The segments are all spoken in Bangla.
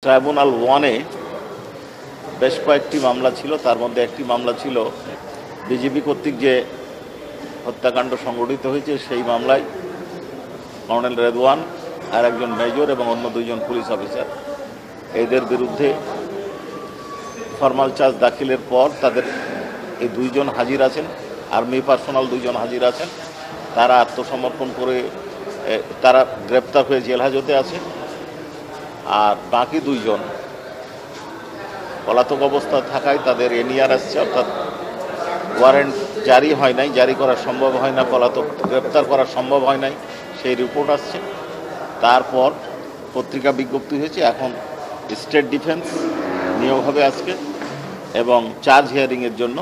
ট্রাইব্যুনাল ওয়ানে বেশ কয়েকটি মামলা ছিল, তার মধ্যে একটি মামলা ছিল বিজেপি কর্তৃক যে হত্যাকাণ্ড সংঘটিত হয়েছে সেই মামলায় কর্নেল রেদওয়ান আর একজন মেজর এবং অন্য দুইজন পুলিশ অফিসার এদের বিরুদ্ধে ফরমাল চার্জ দাখিলের পর তাদের এই দুইজন হাজির আছেন, আর্মি পার্সোনাল দুইজন হাজির আছেন। তারা আত্মসমর্পণ করে তারা গ্রেপ্তার হয়ে জেল হাজতে আছে। আর বাকি দুইজন পলাতক অবস্থা থাকায় তাদের এনআর আসছে, অর্থাৎ ওয়ারেন্ট জারি হয় নাই, জারি করা সম্ভব হয় না, পলাতক গ্রেপ্তার করা সম্ভব হয় নাই, সেই রিপোর্ট আসছে। তারপর পত্রিকা বিজ্ঞপ্তি হয়েছে, এখন স্টেট ডিফেন্স নিয়োগ হবে আজকে এবং চার্জ হিয়ারিংয়ের জন্য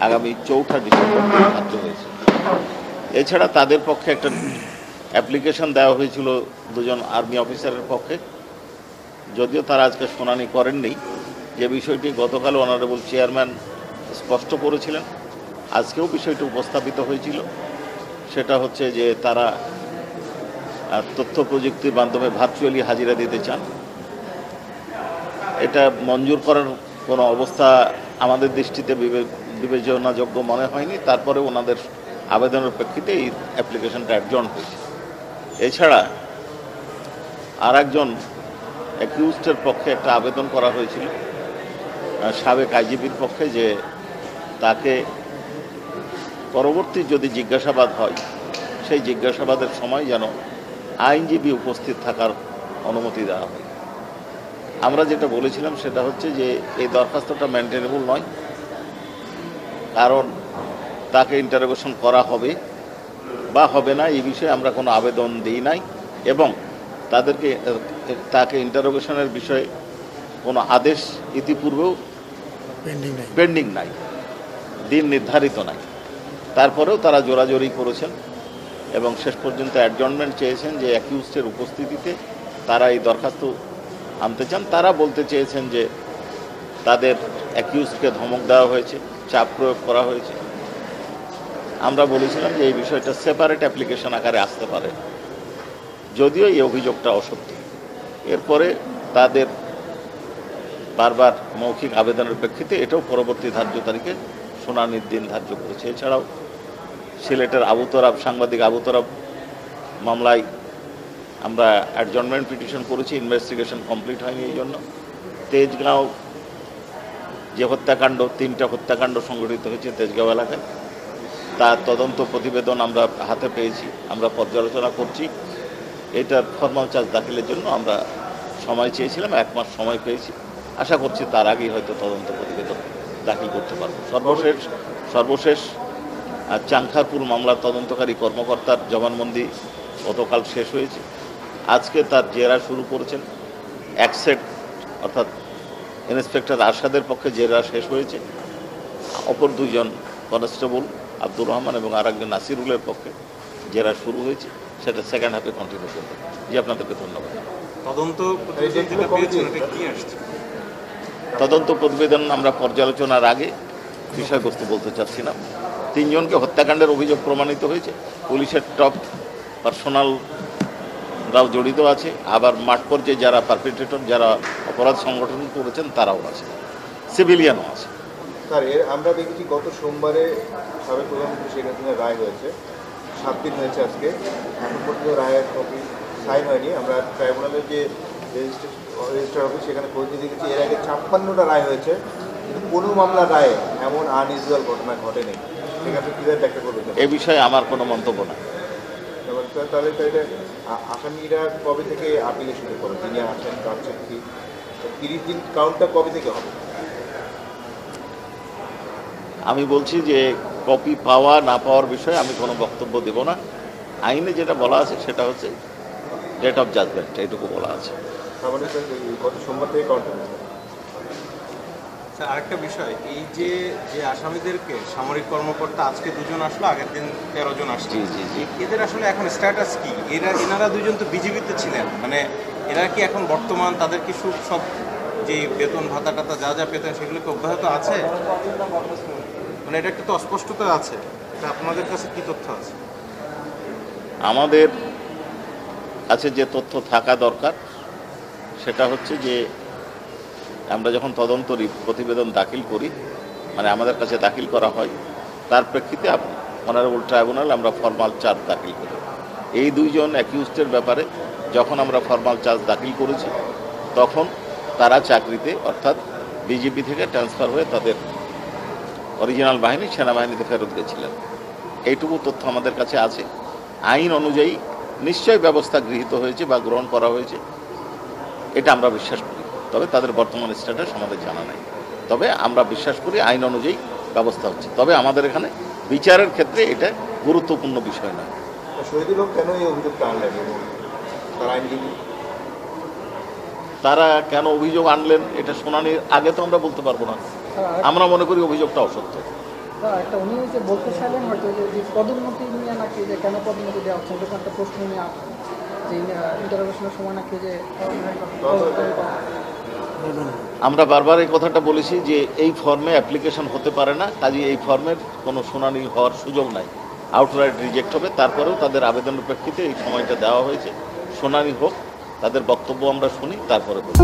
আগামী 4 ডিসেম্বর ধার্য হয়েছে। এছাড়া তাদের পক্ষে একটা অ্যাপ্লিকেশন দেওয়া হয়েছিল দুজন আর্মি অফিসারের পক্ষে, যদিও তারা আজকে শুনানি করেননি। যে বিষয়টি গতকাল অনারেবল চেয়ারম্যান স্পষ্ট করেছিলেন, আজকেও বিষয়টি উপস্থাপিত হয়েছিল, সেটা হচ্ছে যে তারা তথ্য প্রযুক্তির মাধ্যমে ভার্চুয়ালি হাজিরা দিতে চান। এটা মঞ্জুর করার কোনো অবস্থা আমাদের দৃষ্টিতে বিবেচনাযোগ্য মনে হয়নি। তারপরে ওনাদের আবেদনের প্রেক্ষিতে এই অ্যাপ্লিকেশনটা অ্যাডজর্ন হয়েছে। এছাড়া আর একজন অ্যাকিউজডের পক্ষে একটা আবেদন করা হয়েছিল সাবেক আইজিপির পক্ষে, যে তাকে পরবর্তী যদি জিজ্ঞাসাবাদ হয় সেই জিজ্ঞাসাবাদের সময় যেন আইনজীবী উপস্থিত থাকার অনুমতি দেওয়া হয়। আমরা যেটা বলেছিলাম সেটা হচ্ছে যে এই দরখাস্তটা মেনটেনেবল নয়, কারণ তাকে ইন্টারোগেশন করা হবে বা হবে না এই বিষয়ে আমরা কোনো আবেদন দিই নাই, এবং তাকে ইন্টারোগেশনের বিষয়ে কোনো আদেশ ইতিপূর্বেও পেন্ডিং নাই, দিন নির্ধারিত নাই। তারপরেও তারা জোরাজোরি করেছেন এবং শেষ পর্যন্ত অ্যাডজর্নমেন্ট চেয়েছেন যে অ্যাকিউজডের উপস্থিতিতে তারা এই দরখাস্ত আনতে চান। তারা বলতে চেয়েছেন যে তাদের অ্যাকিউজকে ধমক দেওয়া হয়েছে, চাপ প্রয়োগ করা হয়েছে। আমরা বলেছিলাম যে এই বিষয়টা সেপারেট অ্যাপ্লিকেশন আকারে আসতে পারে, যদিও এই অভিযোগটা অসত্য। এরপরে তাদের বারবার মৌখিক আবেদনের প্রেক্ষিতে এটাও পরবর্তী ধার্য তারিখে শুনানির দিন ধার্য করেছে। এছাড়াও সিলেটের সাংবাদিক আবু তরাব মামলায় আমরা অ্যাডজর্নমেন্ট পিটিশন করেছি, ইনভেস্টিগেশন কমপ্লিট হয়নি এই জন্য। তেজগাঁও যে হত্যাকাণ্ড, 3টা হত্যাকাণ্ড সংঘটিত হয়েছে তেজগাঁও এলাকায়, তার তদন্ত প্রতিবেদন আমরা হাতে পেয়েছি, আমরা পর্যালোচনা করছি। এটার ফরমাল চার্জ দাখিলের জন্য আমরা সময় চেয়েছিলাম, 1 মাস সময় পেয়েছি। আশা করছি তার আগেই হয়তো তদন্ত প্রতিবেদন দাখিল করতে পারব। সর্বশেষ চাংখারপুর মামলার তদন্তকারী কর্মকর্তার জবানবন্দি গতকাল শেষ হয়েছে। আজকে তার জেরা শুরু করেছেন অ্যাকসেট, অর্থাৎ ইন্সপেক্টর আরশাদের পক্ষে জেরা শেষ হয়েছে। অপর দুইজন কনস্টেবল আব্দুর রহমান এবং আর একজন নাসিরুলের পক্ষে জেরা শুরু হয়েছে, সেটা সেকেন্ড হাফে কন্টিনিউ করবে। জি, আপনাদেরকে ধন্যবাদ। তদন্ত প্রতিবেদন আমরা পর্যালোচনার আগে বিষয়বস্তু বলতে চাচ্ছি না। 3 জনকে হত্যাকাণ্ডের অভিযোগ প্রমাণিত হয়েছে, পুলিশের টপ পার্সোনালরাও জড়িত আছে, আবার মাঠ পর্যায়ে যারা পারপিট্রেটর, যারা অপরাধ সংগঠন করেছেন তারাও আছে, সিভিলিয়ানও আছে। স্যার, আমরা দেখেছি গত সোমবারে সাবেক প্রধানমন্ত্রী শেখ হাসিনার রায় হয়েছে, 7 দিন হয়েছে আজকে, এখন পর্যন্ত রায়ের কপি সাইন হয়নি। আমরা ট্রাইব্যুনালের যে রেজিস্ট্রার অফিস সেখানে পৌঁছে দেখেছি, এর আগে 56টা রায় হয়েছে, কিন্তু কোনো মামলার রায়ে এমন আনইউজুয়াল ঘটনা ঘটেনি। ঠিক আছে, কীভাবে ব্যাখ্যা করবেন? এ বিষয়ে আমার কোনো মন্তব্য না। তাহলে তো এটা আসামিরা কবে থেকে আপিলে শুরু করবে? যিনি আসেন কাউন্টার কি 30 দিন কাউন্টটা কবে থেকে হবে? আমি বলছি যে কপি পাওয়া না পাওয়ার বিষয়ে আমি কোনো বক্তব্য দেব না। আইনে যেটা বলা আছে সেটা হচ্ছে ডেট অফ জাজমেন্ট, এইটুকু বলা আছে। তাহলে গত সোমবার থেকে কাউন্টার। স্যার, আরেকটা বিষয়, এই যে আসামিদেরকে সামরিক কর্মকর্তা আজকে 2 জন আসলো, আগের দিন 13 জন আসলো, এদের আসলে এখন স্ট্যাটাস কি? এনারা 2 জন তো বিজেপিতে ছিলেন, মানে এরা কি এখন বর্তমান তাদের কি সব যে বেতন ভাতা টাতা যা পেতেন সেগুলো কি অব্যাহত আছে? মানে এটা একটা তো অস্পষ্টতা আছে, এটা আপনাদের কাছে কি তথ্য আছে? আমাদের কাছে যে তথ্য থাকা দরকার সেটা হচ্ছে যে আমরা যখন তদন্ত প্রতিবেদন দাখিল করি, মানে আমাদের কাছে দাখিল করা হয়, তার প্রেক্ষিতে অনারেবল ট্রাইব্যুনাল আমরা ফরমাল চার্জ দাখিল করি। এই দুইজন অ্যাকিউজডের ব্যাপারে যখন আমরা ফরমাল চার্জ দাখিল করেছি, তখন তারা চাকরিতে অর্থাৎ বিজেপি থেকে ট্রান্সফার হয়ে তাদের অরিজিনাল বাহিনী সেনাবাহিনীতে ফেরত গেছিলেন। এইটুকু তথ্য আমাদের কাছে আছে। আইন অনুযায়ী নিশ্চয় ব্যবস্থা গৃহীত হয়েছে বা গ্রহণ করা হয়েছে, এটা আমরা বিশ্বাস করি। তবে তাদের বর্তমান স্ট্যাটাস আমাদের জানা নাই। তবে আমরা বিশ্বাস করি আইন অনুযায়ী ব্যবস্থা হচ্ছে। তবে আমাদের এখানে বিচারের ক্ষেত্রে এটা গুরুত্বপূর্ণ বিষয় নয়। শহীদুল হক কেন এই অভিযোগটা আনলেন এবং তার আইনজীবী তারা কেন অভিযোগ আনলেন এটা শুনানির আগে তো আমরা বলতে পারবো না। আমরা মনে করি অভিযোগটা অসত্য। একটা উনি যে বলতে চাইলেন হয়তো যে পদোন্নতি নিয়ে নাকি যে কেন পদোন্নতি দেওয়া হচ্ছে এরকম একটা প্রশ্ন নিয়ে যে ইন্টারভিউশনের সময় নাকি যে আমরা বারবার এই কথাটা বলেছি যে এই ফর্মে অ্যাপ্লিকেশন হতে পারে না, কাজে এই ফর্মের কোনো শুনানি হওয়ার সুযোগ নাই, আউটরাইট রিজেক্ট হবে। তারপরেও তাদের আবেদনের প্রেক্ষিতে এই সময়টা দেওয়া হয়েছে। শুনানি হোক, তাদের বক্তব্য আমরা শুনি, তারপরে বলব।